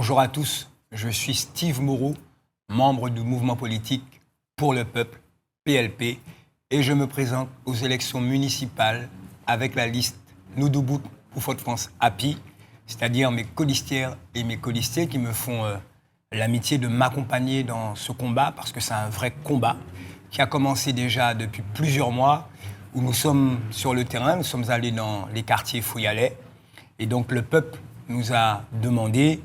Bonjour à tous, je suis Steve Moreau, membre du mouvement politique Pour le Peuple, PLP, et je me présente aux élections municipales avec la liste Nous debout pour Fort-de-France Happy, c'est-à-dire mes colistières et mes colistiers qui me font l'amitié de m'accompagner dans ce combat, parce que c'est un vrai combat qui a commencé déjà depuis plusieurs mois, où nous sommes sur le terrain, nous sommes allés dans les quartiers Fouillalais, et donc le peuple nous a demandé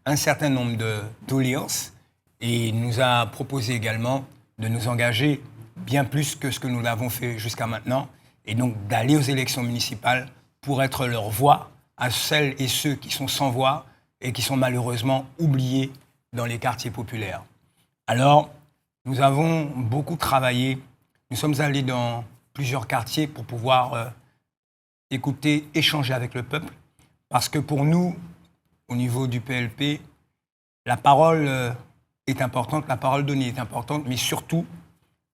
un certain nombre de doléances et nous a proposé également de nous engager bien plus que ce que nous l'avons fait jusqu'à maintenant, et donc d'aller aux élections municipales pour être leur voix à celles et ceux qui sont sans voix et qui sont malheureusement oubliés dans les quartiers populaires. Alors, nous avons beaucoup travaillé, nous sommes allés dans plusieurs quartiers pour pouvoir écouter, échanger avec le peuple, parce que pour nous, au niveau du PLP, la parole est importante, la parole donnée est importante, mais surtout,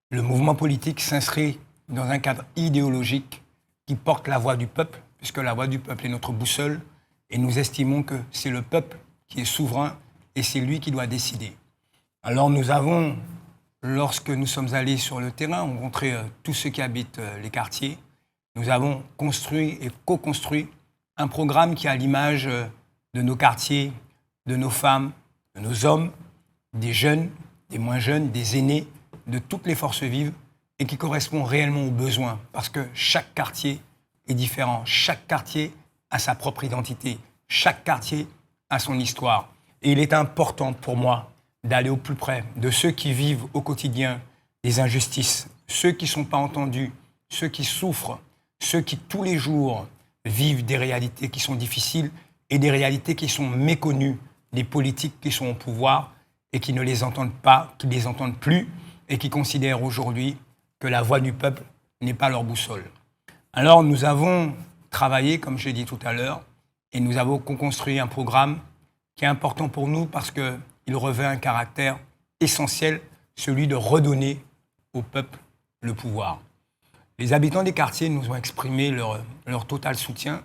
le mouvement politique s'inscrit dans un cadre idéologique qui porte la voix du peuple, puisque la voix du peuple est notre boussole, et nous estimons que c'est le peuple qui est souverain et c'est lui qui doit décider. Alors nous avons, lorsque nous sommes allés sur le terrain, rencontré tous ceux qui habitent les quartiers, nous avons construit et co-construit un programme qui a l'image de nos quartiers, de nos femmes, de nos hommes, des jeunes, des moins jeunes, des aînés, de toutes les forces vives et qui correspond réellement aux besoins. Parce que chaque quartier est différent, chaque quartier a sa propre identité, chaque quartier a son histoire. Et il est important pour moi d'aller au plus près de ceux qui vivent au quotidien des injustices, ceux qui ne sont pas entendus, ceux qui souffrent, ceux qui tous les jours vivent des réalités qui sont difficiles et des réalités qui sont méconnues des politiques qui sont au pouvoir et qui ne les entendent pas, qui ne les entendent plus et qui considèrent aujourd'hui que la voix du peuple n'est pas leur boussole. Alors nous avons travaillé, comme je l'ai dit tout à l'heure, et nous avons construit un programme qui est important pour nous parce qu'il revêt un caractère essentiel, celui de redonner au peuple le pouvoir. Les habitants des quartiers nous ont exprimé leur total soutien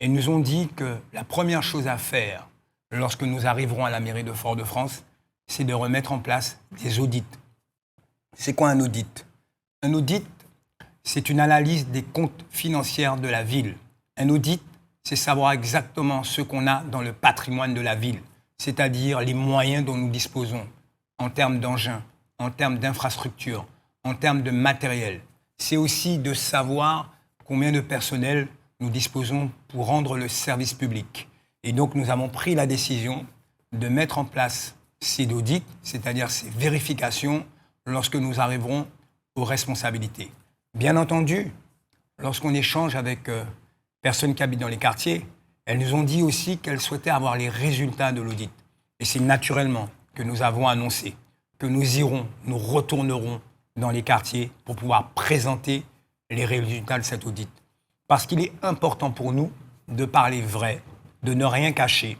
et nous ont dit que la première chose à faire lorsque nous arriverons à la mairie de Fort-de-France, c'est de remettre en place des audits. C'est quoi un audit ? Un audit, c'est une analyse des comptes financiers de la ville. Un audit, c'est savoir exactement ce qu'on a dans le patrimoine de la ville, c'est-à-dire les moyens dont nous disposons en termes d'engins, en termes d'infrastructures, en termes de matériel. C'est aussi de savoir combien de personnel nous disposons pour rendre le service public. Et donc, nous avons pris la décision de mettre en place ces audits, c'est-à-dire ces vérifications, lorsque nous arriverons aux responsabilités. Bien entendu, lorsqu'on échange avec personnes qui habitent dans les quartiers, elles nous ont dit aussi qu'elles souhaitaient avoir les résultats de l'audit. Et c'est naturellement que nous avons annoncé que nous retournerons dans les quartiers pour pouvoir présenter les résultats de cet audit. Parce qu'il est important pour nous de parler vrai, de ne rien cacher.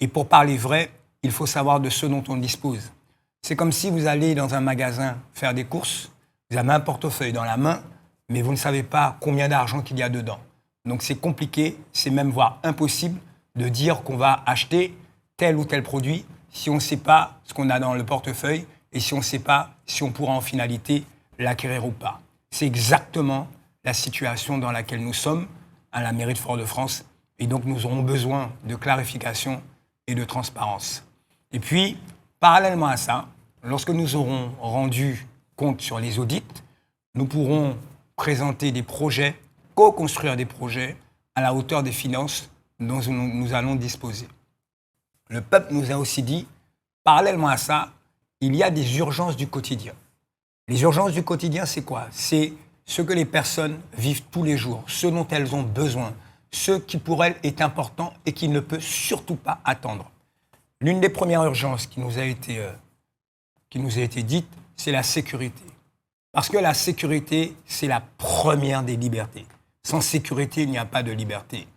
Et pour parler vrai, il faut savoir de ce dont on dispose. C'est comme si vous allez dans un magasin faire des courses, vous avez un portefeuille dans la main, mais vous ne savez pas combien d'argent qu'il y a dedans. Donc c'est compliqué, c'est même voire impossible de dire qu'on va acheter tel ou tel produit si on ne sait pas ce qu'on a dans le portefeuille et si on ne sait pas si on pourra en finalité l'acquérir ou pas. C'est exactement la situation dans laquelle nous sommes à la mairie de Fort-de-France. Et donc, nous aurons besoin de clarification et de transparence. Et puis, parallèlement à ça, lorsque nous aurons rendu compte sur les audits, nous pourrons présenter des projets, co-construire des projets à la hauteur des finances dont nous allons disposer. Le peuple nous a aussi dit, parallèlement à ça, il y a des urgences du quotidien. Les urgences du quotidien, c'est quoi ? C'est ce que les personnes vivent tous les jours, ce dont elles ont besoin, ce qui pour elles est important et qui ne peut surtout pas attendre. L'une des premières urgences qui nous a été dite, c'est la sécurité. Parce que la sécurité, c'est la première des libertés. Sans sécurité, il n'y a pas de liberté.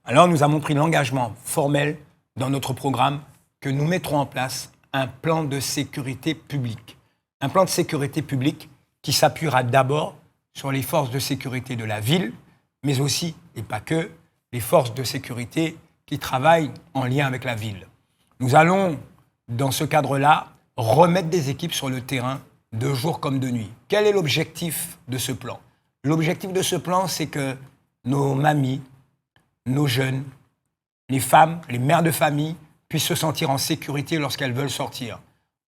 Alors nous avons pris l'engagement formel dans notre programme que nous mettrons en place un plan de sécurité publique. Un plan de sécurité publique qui s'appuiera d'abord sur les forces de sécurité de la ville, mais aussi, et pas que, les forces de sécurité qui travaillent en lien avec la ville. Nous allons, dans ce cadre-là, remettre des équipes sur le terrain de jour comme de nuit. Quel est l'objectif de ce plan? L'objectif de ce plan, c'est que nos mamies, nos jeunes, les femmes, les mères de famille puissent se sentir en sécurité lorsqu'elles veulent sortir.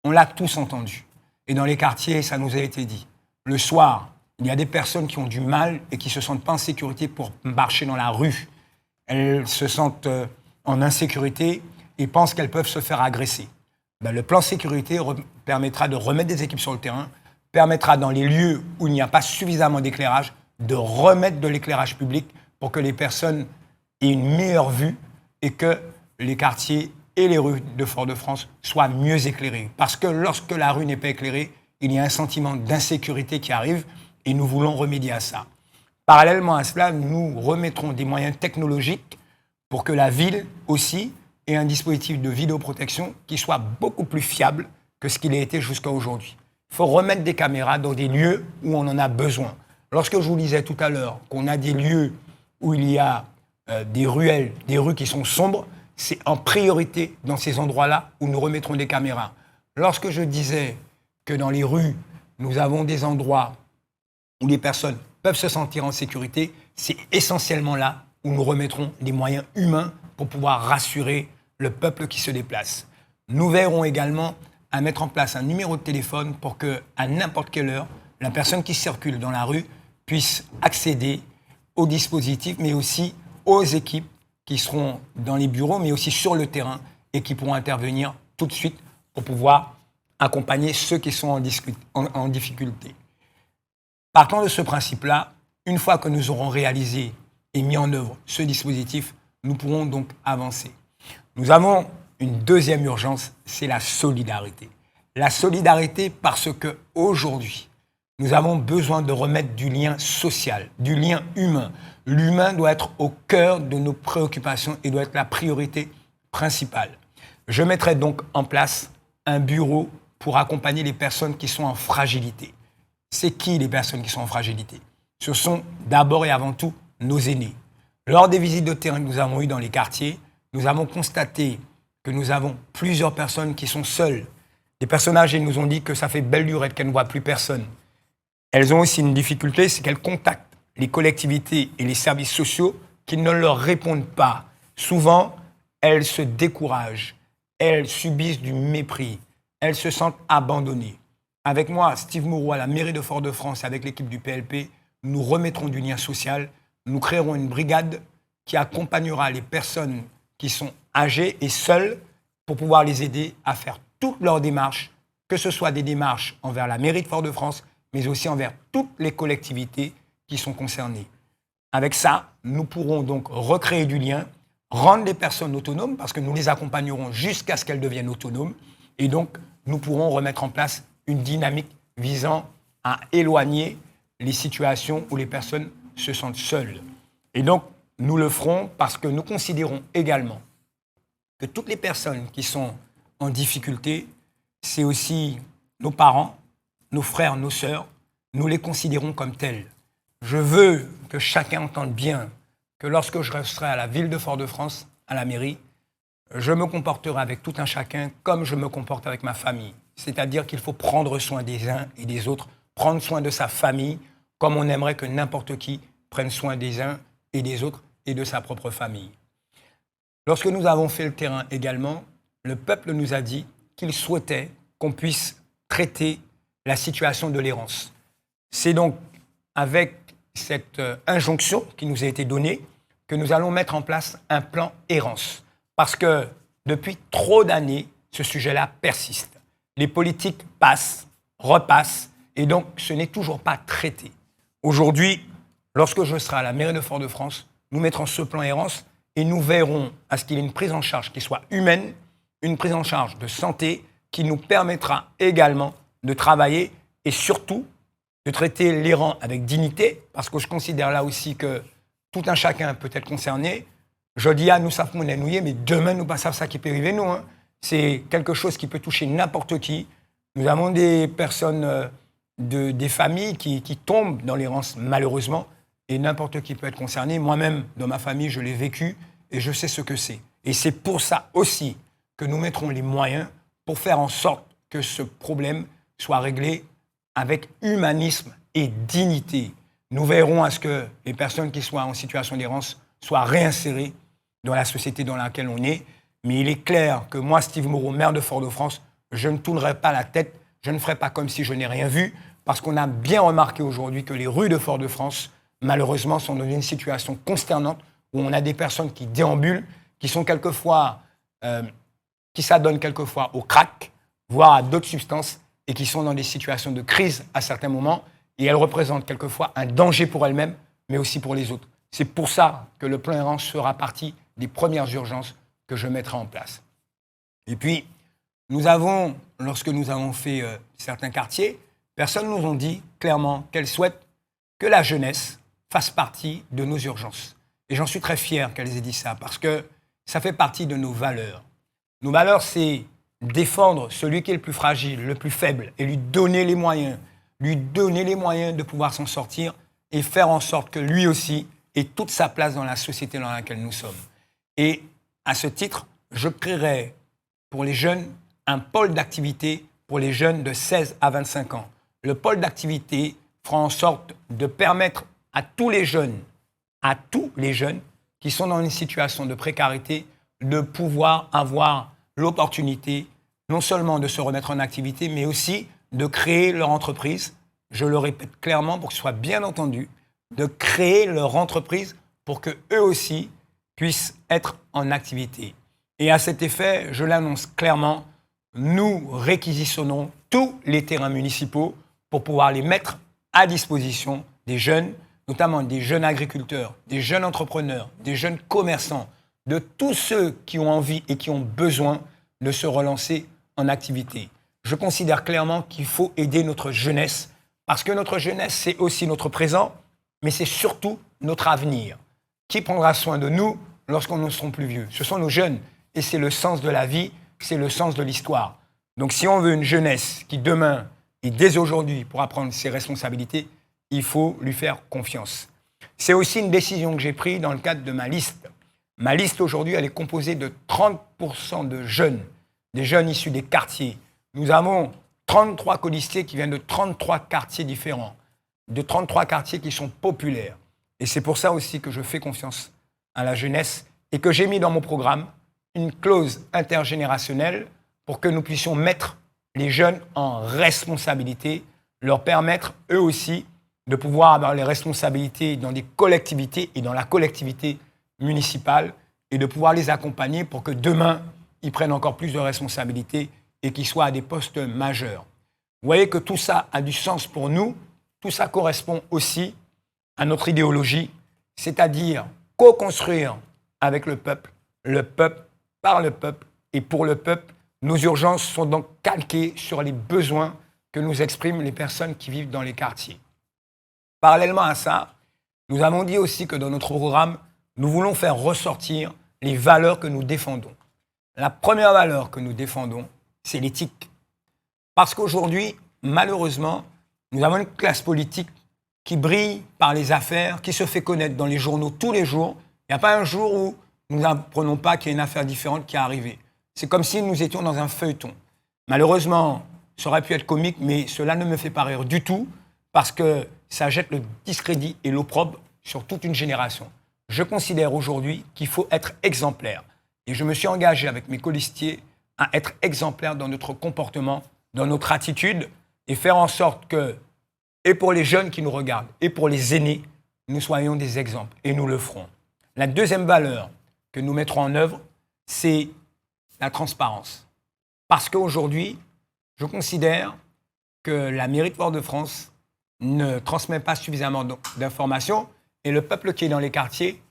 On l'a tous entendu. Et dans les quartiers, ça nous a été dit. Le soir, il y a des personnes qui ont du mal et qui ne se sentent pas en sécurité pour marcher dans la rue. Elles se sentent en insécurité et pensent qu'elles peuvent se faire agresser. Le plan sécurité permettra de remettre des équipes sur le terrain, permettra dans les lieux où il n'y a pas suffisamment d'éclairage, de remettre de l'éclairage public pour que les personnes aient une meilleure vue et que les quartiers et les rues de Fort-de-France soient mieux éclairés. Parce que lorsque la rue n'est pas éclairée, il y a un sentiment d'insécurité qui arrive et nous voulons remédier à ça. Parallèlement à cela, nous remettrons des moyens technologiques pour que la ville aussi ait un dispositif de vidéoprotection qui soit beaucoup plus fiable que ce qu'il a été jusqu'à aujourd'hui. Il faut remettre des caméras dans des lieux où on en a besoin. Lorsque je vous disais tout à l'heure qu'on a des lieux où il y a des ruelles, des rues qui sont sombres, c'est en priorité dans ces endroits-là où nous remettrons des caméras. Lorsque je disais que dans les rues, nous avons des endroits où les personnes peuvent se sentir en sécurité, c'est essentiellement là où nous remettrons des moyens humains pour pouvoir rassurer le peuple qui se déplace. Nous verrons également à mettre en place un numéro de téléphone pour que, à n'importe quelle heure, la personne qui circule dans la rue puisse accéder au dispositif, mais aussi aux équipes qui seront dans les bureaux, mais aussi sur le terrain et qui pourront intervenir tout de suite pour pouvoir accompagner ceux qui sont en difficulté. Partant de ce principe-là, une fois que nous aurons réalisé et mis en œuvre ce dispositif, nous pourrons donc avancer. Nous avons une deuxième urgence, c'est la solidarité. La solidarité parce qu'aujourd'hui, nous avons besoin de remettre du lien social, du lien humain. L'humain doit être au cœur de nos préoccupations et doit être la priorité principale. Je mettrai donc en place un bureau pour accompagner les personnes qui sont en fragilité. C'est qui les personnes qui sont en fragilité? Ce sont d'abord et avant tout nos aînés. Lors des visites de terrain que nous avons eues dans les quartiers, nous avons constaté que nous avons plusieurs personnes qui sont seules. Les personnes âgées nous ont dit que ça fait belle lurette qu'elles ne voient plus personne. Elles ont aussi une difficulté, c'est qu'elles contactent les collectivités et les services sociaux qui ne leur répondent pas. Souvent, elles se découragent, elles subissent du mépris, elles se sentent abandonnées. Avec moi, Steve Moreau, à la mairie de Fort-de-France, avec l'équipe du PLP, nous remettrons du lien social, nous créerons une brigade qui accompagnera les personnes qui sont âgées et seules pour pouvoir les aider à faire toutes leurs démarches, que ce soit des démarches envers la mairie de Fort-de-France, mais aussi envers toutes les collectivités qui sont concernées. Avec ça, nous pourrons donc recréer du lien, rendre les personnes autonomes, parce que nous les accompagnerons jusqu'à ce qu'elles deviennent autonomes, et donc nous pourrons remettre en place une dynamique visant à éloigner les situations où les personnes se sentent seules. Et donc, nous le ferons parce que nous considérons également que toutes les personnes qui sont en difficulté, c'est aussi nos parents, nos frères, nos sœurs, nous les considérons comme tels. Je veux que chacun entende bien que lorsque je resterai à la ville de Fort-de-France, à la mairie, je me comporterai avec tout un chacun comme je me comporte avec ma famille. C'est-à-dire qu'il faut prendre soin des uns et des autres, prendre soin de sa famille, comme on aimerait que n'importe qui prenne soin des uns et des autres et de sa propre famille. Lorsque nous avons fait le terrain également, le peuple nous a dit qu'il souhaitait qu'on puisse traiter la situation de l'errance. C'est donc avec cette injonction qui nous a été donnée que nous allons mettre en place un plan errance. Parce que depuis trop d'années, ce sujet-là persiste. Les politiques passent, repassent, et donc ce n'est toujours pas traité. Aujourd'hui, lorsque je serai à la mairie de Fort-de-France, nous mettrons ce plan errance et nous verrons à ce qu'il y ait une prise en charge qui soit humaine, une prise en charge de santé qui nous permettra également de travailler et surtout de traiter l'errant avec dignité, parce que je considère là aussi que tout un chacun peut être concerné. Je dis nous savons nous mais demain nous pas ça qui peut arriver nous. Hein. C'est quelque chose qui peut toucher n'importe qui. Nous avons des personnes, des familles qui tombent dans l'errance malheureusement, et n'importe qui peut être concerné. Moi-même, dans ma famille, je l'ai vécu et je sais ce que c'est. Et c'est pour ça aussi que nous mettrons les moyens pour faire en sorte que ce problème soit réglé avec humanisme et dignité. Nous veillerons à ce que les personnes qui soient en situation d'errance soient réinsérées dans la société dans laquelle on est. Mais il est clair que moi, Steve Moreau, maire de Fort-de-France, je ne tournerai pas la tête, je ne ferai pas comme si je n'ai rien vu, parce qu'on a bien remarqué aujourd'hui que les rues de Fort-de-France, malheureusement, sont dans une situation consternante où on a des personnes qui déambulent, qui sont quelquefois, qui s'adonnent quelquefois au crack, voire à d'autres substances, et qui sont dans des situations de crise à certains moments, et elles représentent quelquefois un danger pour elles-mêmes, mais aussi pour les autres. C'est pour ça que le plan errance sera partie des premières urgences que je mettrai en place. Et puis, lorsque nous avons fait certains quartiers, personne nous a dit clairement qu'elles souhaitent que la jeunesse fasse partie de nos urgences. Et j'en suis très fier qu'elles aient dit ça, parce que ça fait partie de nos valeurs. Nos valeurs, c'est défendre celui qui est le plus fragile, le plus faible, et lui donner les moyens de pouvoir s'en sortir et faire en sorte que lui aussi ait toute sa place dans la société dans laquelle nous sommes. Et à ce titre, je créerai pour les jeunes un pôle d'activité pour les jeunes de 16 à 25 ans. Le pôle d'activité fera en sorte de permettre à tous les jeunes qui sont dans une situation de précarité, de pouvoir avoir l'opportunité non seulement de se remettre en activité, mais aussi de créer leur entreprise. Je le répète clairement pour que ce soit bien entendu, de créer leur entreprise pour qu'eux aussi puissent être en activité. Et à cet effet, je l'annonce clairement, nous réquisitionnons tous les terrains municipaux pour pouvoir les mettre à disposition des jeunes, notamment des jeunes agriculteurs, des jeunes entrepreneurs, des jeunes commerçants, de tous ceux qui ont envie et qui ont besoin de se relancer en activité. Je considère clairement qu'il faut aider notre jeunesse, parce que notre jeunesse, c'est aussi notre présent, mais c'est surtout notre avenir. Qui prendra soin de nous lorsqu'on ne sera plus vieux? Ce sont nos jeunes, et c'est le sens de la vie, c'est le sens de l'histoire. Donc si on veut une jeunesse qui demain et dès aujourd'hui pourra prendre ses responsabilités, il faut lui faire confiance. C'est aussi une décision que j'ai prise dans le cadre de ma liste. Ma liste aujourd'hui, elle est composée de 30% de jeunes, des jeunes issus des quartiers. Nous avons 33 colistiers qui viennent de 33 quartiers différents, de 33 quartiers qui sont populaires. Et c'est pour ça aussi que je fais confiance à la jeunesse et que j'ai mis dans mon programme une clause intergénérationnelle pour que nous puissions mettre les jeunes en responsabilité, leur permettre eux aussi de pouvoir avoir les responsabilités dans des collectivités et dans la collectivité municipale et de pouvoir les accompagner pour que demain, ils prennent encore plus de responsabilités et qu'ils soient à des postes majeurs. Vous voyez que tout ça a du sens pour nous, tout ça correspond aussi à notre idéologie, c'est-à-dire co-construire avec le peuple par le peuple et pour le peuple. Nos urgences sont donc calquées sur les besoins que nous expriment les personnes qui vivent dans les quartiers. Parallèlement à ça, nous avons dit aussi que dans notre programme, nous voulons faire ressortir les valeurs que nous défendons. La première valeur que nous défendons, c'est l'éthique. Parce qu'aujourd'hui, malheureusement, nous avons une classe politique qui brille par les affaires, qui se fait connaître dans les journaux tous les jours. Il n'y a pas un jour où nous n'apprenons pas qu'il y a une affaire différente qui est arrivée. C'est comme si nous étions dans un feuilleton. Malheureusement, ça aurait pu être comique, mais cela ne me fait pas rire du tout, parce que ça jette le discrédit et l'opprobre sur toute une génération. Je considère aujourd'hui qu'il faut être exemplaire. Et je me suis engagé avec mes colistiers à être exemplaire dans notre comportement, dans notre attitude, et faire en sorte que, et pour les jeunes qui nous regardent, et pour les aînés, nous soyons des exemples. Et nous le ferons. La deuxième valeur que nous mettrons en œuvre, c'est la transparence. Parce qu'aujourd'hui, je considère que la mairie de Fort-de-France ne transmet pas suffisamment d'informations et le peuple qui est dans les quartiers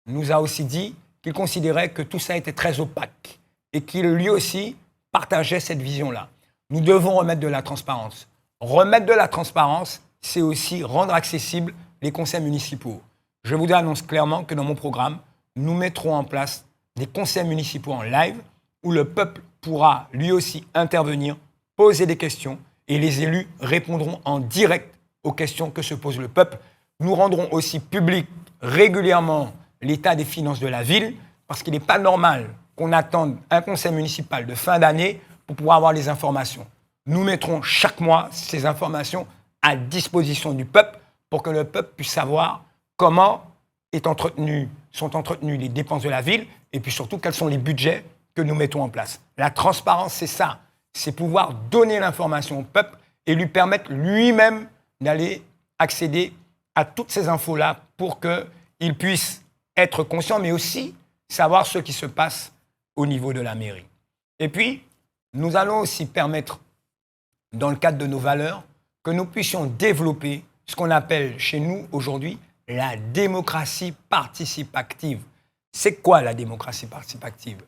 nous a aussi dit qu'il considérait que tout ça était très opaque et qu'il lui aussi partageait cette vision-là. Nous devons remettre de la transparence. Remettre de la transparence, c'est aussi rendre accessibles les conseils municipaux. Je vous annonce clairement que dans mon programme, nous mettrons en place des conseils municipaux en live où le peuple pourra lui aussi intervenir, poser des questions et les élus répondront en direct aux questions que se pose le peuple. Nous rendrons aussi public régulièrement l'état des finances de la ville parce qu'il n'est pas normal qu'on attende un conseil municipal de fin d'année pour pouvoir avoir les informations. Nous mettrons chaque mois ces informations à disposition du peuple pour que le peuple puisse savoir comment sont entretenues les dépenses de la ville et puis surtout quels sont les budgets que nous mettons en place. La transparence, c'est ça. C'est pouvoir donner l'information au peuple et lui permettre lui-même d'aller accéder à toutes ces infos-là pour qu'il puisse être conscient, mais aussi savoir ce qui se passe au niveau de la mairie. Et puis, nous allons aussi permettre, dans le cadre de nos valeurs, que nous puissions développer ce qu'on appelle chez nous aujourd'hui la démocratie participative. C'est quoi la démocratie participative?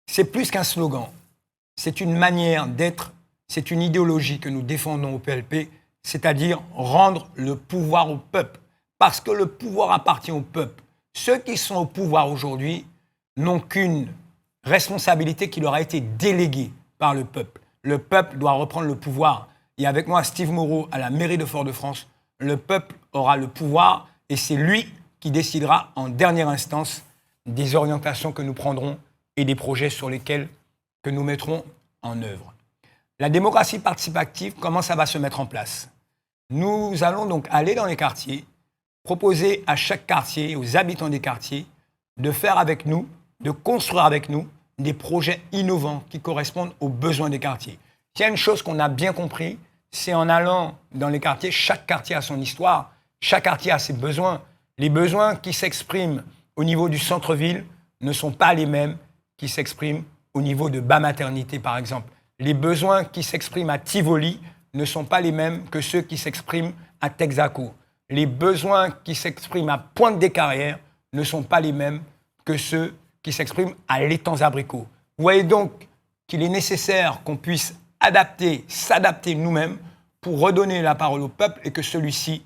C'est plus qu'un slogan. C'est une manière d'être, c'est une idéologie que nous défendons au PLP, c'est-à-dire rendre le pouvoir au peuple. Parce que le pouvoir appartient au peuple. Ceux qui sont au pouvoir aujourd'hui n'ont qu'une responsabilité qui leur a été déléguée par le peuple. Le peuple doit reprendre le pouvoir. Et avec moi, Steve Moreau, à la mairie de Fort-de-France, le peuple aura le pouvoir et c'est lui qui décidera en dernière instance des orientations que nous prendrons et des projets sur lesquels que nous mettrons en œuvre. La démocratie participative, comment ça va se mettre en place? Nous allons donc aller dans les quartiers, proposer à chaque quartier, aux habitants des quartiers, de faire avec nous, de construire avec nous des projets innovants qui correspondent aux besoins des quartiers. Il y a une chose qu'on a bien compris, c'est en allant dans les quartiers, chaque quartier a son histoire, chaque quartier a ses besoins. Les besoins qui s'expriment au niveau du centre-ville ne sont pas les mêmes qui s'expriment au niveau de Bas-Maternité, par exemple. Les besoins qui s'expriment à Tivoli ne sont pas les mêmes que ceux qui s'expriment à Texaco. Les besoins qui s'expriment à Pointe-des-Carrières ne sont pas les mêmes que ceux qui s'expriment à l'Étang-Abricot. Vous voyez donc qu'il est nécessaire qu'on puisse s'adapter nous-mêmes pour redonner la parole au peuple et que celui-ci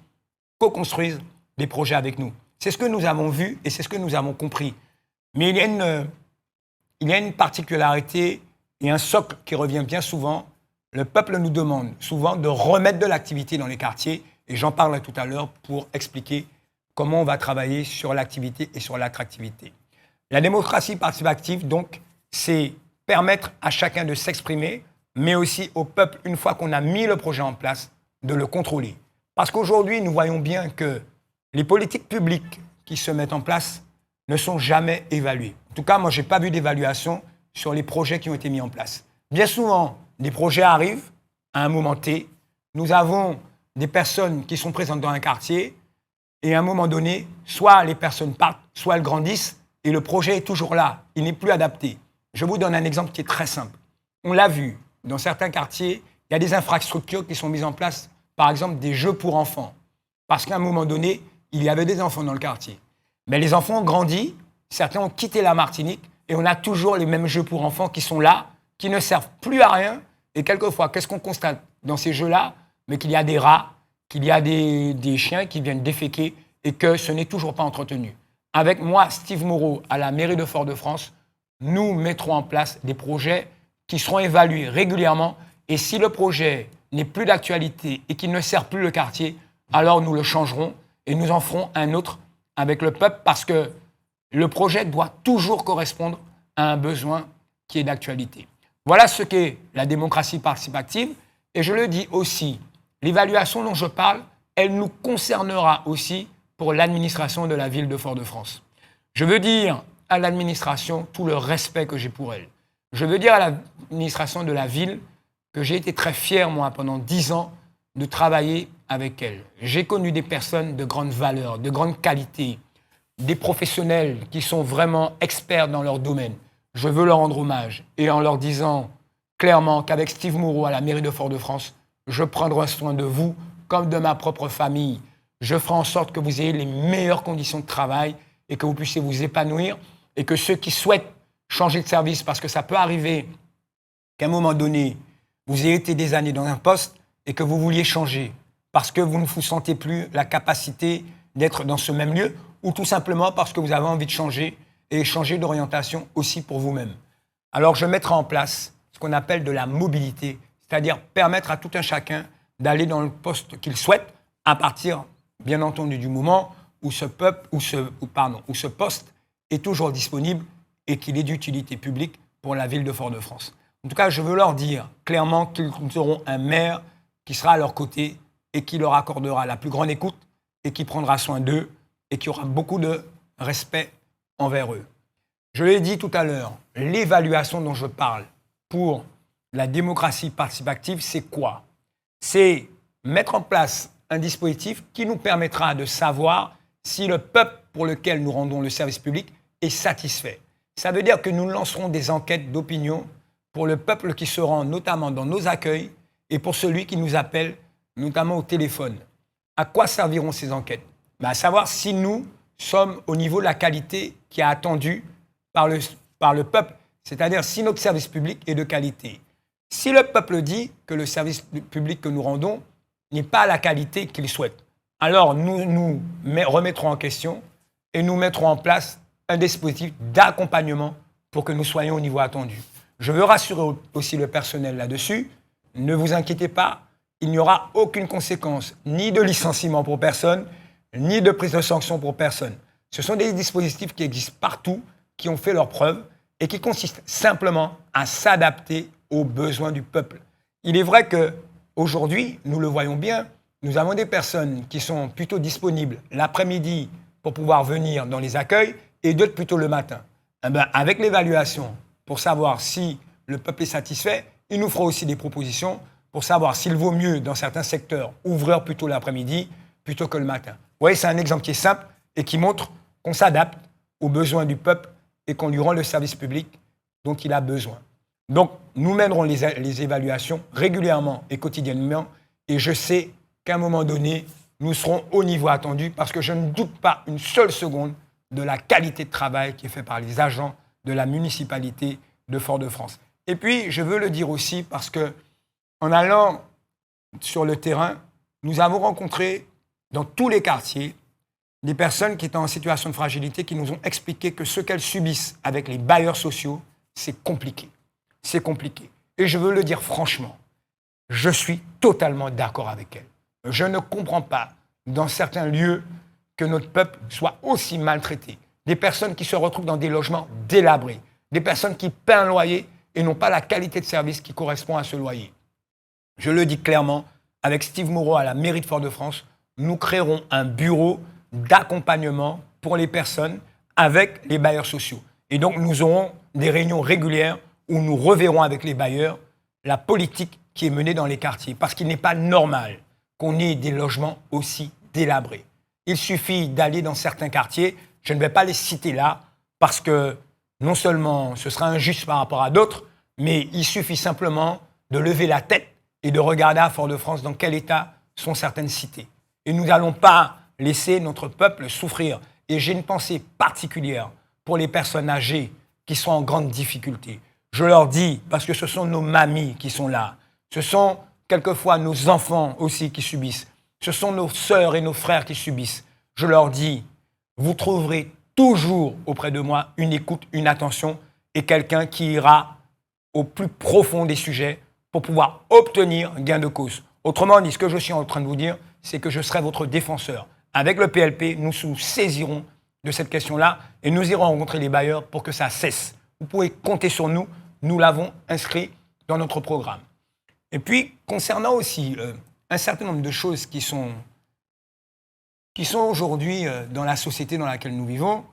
co-construise des projets avec nous. C'est ce que nous avons vu et c'est ce que nous avons compris. Mais il y a une particularité et un socle qui revient bien souvent. Le peuple nous demande souvent de remettre de l'activité dans les quartiers et j'en parlerai tout à l'heure pour expliquer comment on va travailler sur l'activité et sur l'attractivité. La démocratie participative, donc, c'est permettre à chacun de s'exprimer, mais aussi au peuple, une fois qu'on a mis le projet en place, de le contrôler. Parce qu'aujourd'hui, nous voyons bien que les politiques publiques qui se mettent en place ne sont jamais évaluées. En tout cas, moi, je n'ai pas vu d'évaluation sur les projets qui ont été mis en place. Bien souvent, des projets arrivent à un moment T. Nous avons des personnes qui sont présentes dans un quartier et à un moment donné, soit les personnes partent, soit elles grandissent et le projet est toujours là. Il n'est plus adapté. Je vous donne un exemple qui est très simple. On l'a vu, dans certains quartiers, il y a des infrastructures qui sont mises en place, par exemple des jeux pour enfants. Parce qu'à un moment donné, il y avait des enfants dans le quartier. Mais les enfants ont grandi, certains ont quitté la Martinique et on a toujours les mêmes jeux pour enfants qui sont là, qui ne servent plus à rien. Et quelquefois, qu'est-ce qu'on constate dans ces jeux-là? Mais qu'il y a des rats, qu'il y a des chiens qui viennent déféquer et que ce n'est toujours pas entretenu. Avec moi, Steve Moreau, à la mairie de Fort-de-France, nous mettrons en place des projets qui seront évalués régulièrement. Et si le projet n'est plus d'actualité et qu'il ne sert plus le quartier, alors nous le changerons et nous en ferons un autre avec le peuple parce que le projet doit toujours correspondre à un besoin qui est d'actualité. Voilà ce qu'est la démocratie participative. Et je le dis aussi, l'évaluation dont je parle, elle nous concernera aussi pour l'administration de la ville de Fort-de-France. Je veux dire à l'administration tout le respect que j'ai pour elle. Je veux dire à l'administration de la ville que j'ai été très fier, moi, pendant 10 ans, de travailler avec elle. J'ai connu des personnes de grande valeur, de grande qualité, des professionnels qui sont vraiment experts dans leur domaine. Je veux leur rendre hommage et en leur disant clairement qu'avec Steve Moreau à la mairie de Fort-de-France, je prendrai soin de vous comme de ma propre famille. Je ferai en sorte que vous ayez les meilleures conditions de travail et que vous puissiez vous épanouir et que ceux qui souhaitent changer de service, parce que ça peut arriver qu'à un moment donné, vous ayez été des années dans un poste et que vous vouliez changer parce que vous ne vous sentez plus la capacité d'être dans ce même lieu ou tout simplement parce que vous avez envie de changer et changer d'orientation aussi pour vous-même. Alors je mettrai en place ce qu'on appelle de la mobilité, c'est-à-dire permettre à tout un chacun d'aller dans le poste qu'il souhaite à partir, bien entendu, du moment où ce poste est toujours disponible et qu'il est d'utilité publique pour la ville de Fort-de-France. En tout cas, je veux leur dire clairement qu'ils auront un maire qui sera à leur côté et qui leur accordera la plus grande écoute et qui prendra soin d'eux et qui aura beaucoup de respect envers eux. Je l'ai dit tout à l'heure, l'évaluation dont je parle pour la démocratie participative, c'est quoi? C'est mettre en place un dispositif qui nous permettra de savoir si le peuple pour lequel nous rendons le service public est satisfait. Ça veut dire que nous lancerons des enquêtes d'opinion pour le peuple qui se rend notamment dans nos accueils et pour celui qui nous appelle notamment au téléphone. À quoi serviront ces enquêtes? À savoir si nous sommes au niveau de la qualité qui est attendue par le peuple, c'est-à-dire si notre service public est de qualité. Si le peuple dit que le service public que nous rendons n'est pas à la qualité qu'il souhaite, alors nous remettrons en question et nous mettrons en place un dispositif d'accompagnement pour que nous soyons au niveau attendu. Je veux rassurer aussi le personnel là-dessus. Ne vous inquiétez pas, il n'y aura aucune conséquence, ni de licenciement pour personne, ni de prise de sanction pour personne. Ce sont des dispositifs qui existent partout, qui ont fait leurs preuves et qui consistent simplement à s'adapter aux besoins du peuple. Il est vrai qu'aujourd'hui, nous le voyons bien, nous avons des personnes qui sont plutôt disponibles l'après-midi pour pouvoir venir dans les accueils et d'autres plutôt le matin. Avec l'évaluation, pour savoir si le peuple est satisfait, il nous fera aussi des propositions pour savoir s'il vaut mieux, dans certains secteurs, ouvrir plutôt l'après-midi plutôt que le matin. Vous voyez, c'est un exemple qui est simple et qui montre qu'on s'adapte aux besoins du peuple et qu'on lui rend le service public dont il a besoin. Donc, nous mènerons les évaluations régulièrement et quotidiennement et je sais qu'à un moment donné, nous serons au niveau attendu parce que je ne doute pas une seule seconde de la qualité de travail qui est fait par les agents de la municipalité de Fort-de-France. Et puis, je veux le dire aussi parce que, en allant sur le terrain, nous avons rencontré dans tous les quartiers des personnes qui étaient en situation de fragilité qui nous ont expliqué que ce qu'elles subissent avec les bailleurs sociaux, c'est compliqué. C'est compliqué. Et je veux le dire franchement, je suis totalement d'accord avec elles. Je ne comprends pas, dans certains lieux, que notre peuple soit aussi maltraité. Des personnes qui se retrouvent dans des logements délabrés, des personnes qui paient un loyer et n'ont pas la qualité de service qui correspond à ce loyer. Je le dis clairement, avec Steve Moreau à la mairie de Fort-de-France, nous créerons un bureau d'accompagnement pour les personnes avec les bailleurs sociaux. Et donc, nous aurons des réunions régulières où nous reverrons avec les bailleurs la politique qui est menée dans les quartiers. Parce qu'il n'est pas normal qu'on ait des logements aussi délabrés. Il suffit d'aller dans certains quartiers, je ne vais pas les citer là, parce que non seulement ce sera injuste par rapport à d'autres, mais il suffit simplement de lever la tête et de regarder à Fort-de-France dans quel état sont certaines cités. Et nous n'allons pas laisser notre peuple souffrir. Et j'ai une pensée particulière pour les personnes âgées qui sont en grande difficulté. Je leur dis, parce que ce sont nos mamies qui sont là, ce sont quelquefois nos enfants aussi qui subissent, ce sont nos sœurs et nos frères qui subissent. Je leur dis, vous trouverez toujours auprès de moi une écoute, une attention et quelqu'un qui ira au plus profond des sujets pour pouvoir obtenir gain de cause. Autrement dit, ce que je suis en train de vous dire, c'est que je serai votre défenseur. Avec le PLP, nous nous saisirons de cette question-là et nous irons rencontrer les bailleurs pour que ça cesse. Vous pouvez compter sur nous, nous l'avons inscrit dans notre programme. Et puis, concernant aussi un certain nombre de choses qui sont aujourd'hui dans la société dans laquelle nous vivons,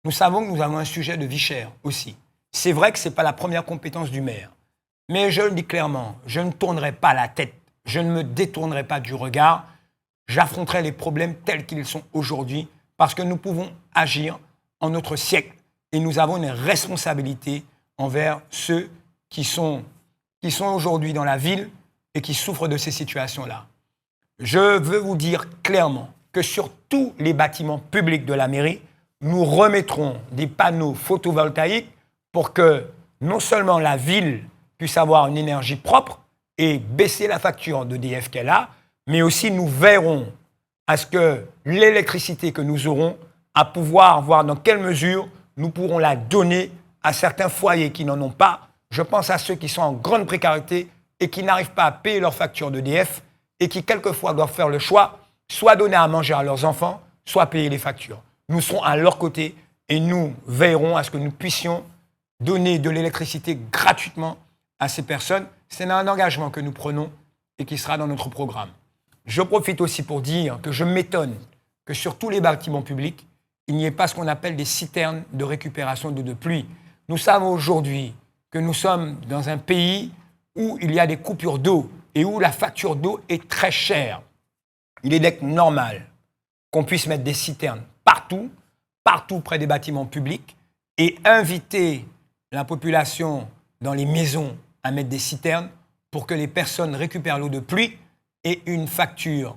nous savons que nous avons un sujet de vie chère aussi. C'est vrai que ce n'est pas la première compétence du maire. Mais je le dis clairement, je ne tournerai pas la tête, je ne me détournerai pas du regard, j'affronterai les problèmes tels qu'ils sont aujourd'hui parce que nous pouvons agir en notre siècle et nous avons une responsabilité envers ceux qui sont aujourd'hui dans la ville et qui souffrent de ces situations-là. Je veux vous dire clairement que sur tous les bâtiments publics de la mairie, nous remettrons des panneaux photovoltaïques pour que non seulement la ville puisse avoir une énergie propre et baisser la facture d'EDF qu'elle a, mais aussi nous verrons à ce que l'électricité que nous aurons, à pouvoir voir dans quelle mesure nous pourrons la donner à certains foyers qui n'en ont pas. Je pense à ceux qui sont en grande précarité et qui n'arrivent pas à payer leur facture d'EDF et qui quelquefois doivent faire le choix, soit donner à manger à leurs enfants, soit payer les factures. Nous serons à leur côté et nous veillerons à ce que nous puissions donner de l'électricité gratuitement à ces personnes. C'est un engagement que nous prenons et qui sera dans notre programme. Je profite aussi pour dire que je m'étonne que sur tous les bâtiments publics, il n'y ait pas ce qu'on appelle des citernes de récupération d'eau de pluie. Nous savons aujourd'hui que nous sommes dans un pays où il y a des coupures d'eau et où la facture d'eau est très chère. Il est donc normal qu'on puisse mettre des citernes partout près des bâtiments publics et inviter la population dans les maisons à mettre des citernes pour que les personnes récupèrent l'eau de pluie et une facture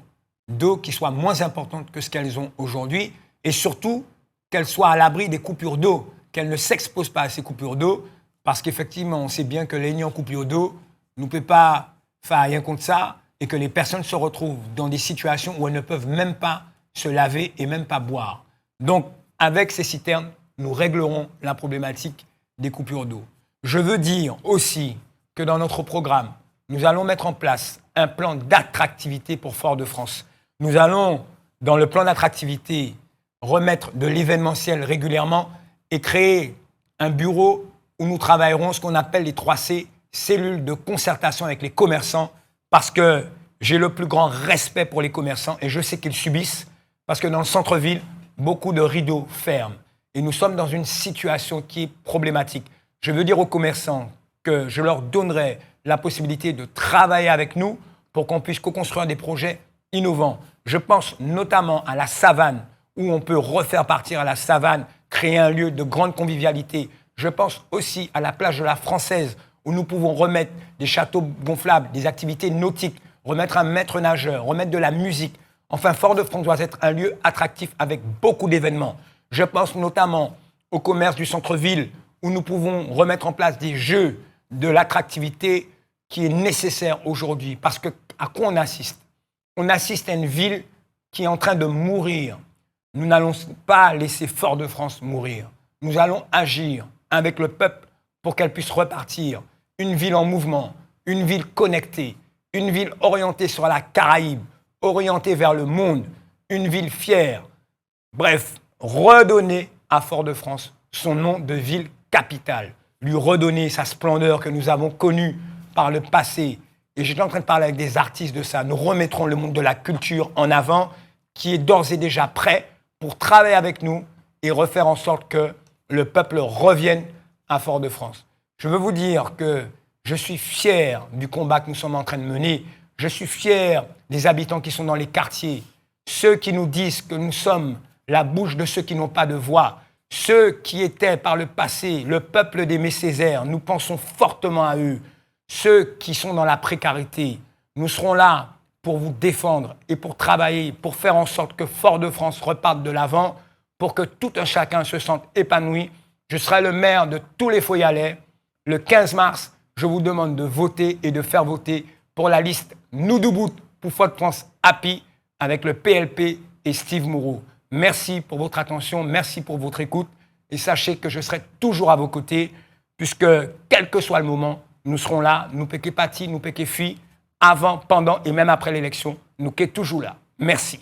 d'eau qui soit moins importante que ce qu'elles ont aujourd'hui et surtout qu'elles soient à l'abri des coupures d'eau, qu'elles ne s'exposent pas à ces coupures d'eau parce qu'effectivement, on sait bien que l'ayant coupure d'eau ne peut pas faire rien contre ça et que les personnes se retrouvent dans des situations où elles ne peuvent même pas se laver et même pas boire. Donc, avec ces citernes, nous réglerons la problématique des coupures d'eau. Je veux dire aussi que dans notre programme, nous allons mettre en place un plan d'attractivité pour Fort-de-France. Nous allons, dans le plan d'attractivité, remettre de l'événementiel régulièrement et créer un bureau où nous travaillerons ce qu'on appelle les 3C, cellules de concertation avec les commerçants, parce que j'ai le plus grand respect pour les commerçants et je sais qu'ils subissent, parce que dans le centre-ville, beaucoup de rideaux ferment. Et nous sommes dans une situation qui est problématique. Je veux dire aux commerçants que je leur donnerai la possibilité de travailler avec nous pour qu'on puisse co-construire des projets innovants. Je pense notamment à la savane, où on peut refaire partir à la savane, créer un lieu de grande convivialité. Je pense aussi à la plage de la Française, où nous pouvons remettre des châteaux gonflables, des activités nautiques, remettre un maître nageur, remettre de la musique. Enfin, Fort-de-France doit être un lieu attractif avec beaucoup d'événements. Je pense notamment au commerce du centre-ville, où nous pouvons remettre en place des jeux de l'attractivité qui est nécessaire aujourd'hui. Parce que à quoi on assiste? On assiste à une ville qui est en train de mourir. Nous n'allons pas laisser Fort-de-France mourir. Nous allons agir avec le peuple pour qu'elle puisse repartir. Une ville en mouvement, une ville connectée, une ville orientée sur la Caraïbe, orientée vers le monde, une ville fière. Bref, redonner à Fort-de-France son nom de ville capitale, lui redonner sa splendeur que nous avons connue par le passé. Et j'étais en train de parler avec des artistes de ça. Nous remettrons le monde de la culture en avant, qui est d'ores et déjà prêt pour travailler avec nous et refaire en sorte que le peuple revienne à Fort-de-France. Je veux vous dire que je suis fier du combat que nous sommes en train de mener. Je suis fier des habitants qui sont dans les quartiers, ceux qui nous disent que nous sommes la bouche de ceux qui n'ont pas de voix, ceux qui étaient par le passé le peuple d'Aimé Césaire. Nous pensons fortement à eux. Ceux qui sont dans la précarité, nous serons là pour vous défendre et pour travailler, pour faire en sorte que Fort-de-France reparte de l'avant, pour que tout un chacun se sente épanoui. Je serai le maire de tous les Foyalais. Le 15 mars, je vous demande de voter et de faire voter pour la liste Nous debout pour Fort-de-France Happy avec le PLP et Steve Moreau. Merci pour votre attention, merci pour votre écoute et sachez que je serai toujours à vos côtés puisque, quel que soit le moment, nous serons là, nous péquez pati, nous péquez fi, avant, pendant et même après l'élection, nous sommes toujours là. Merci.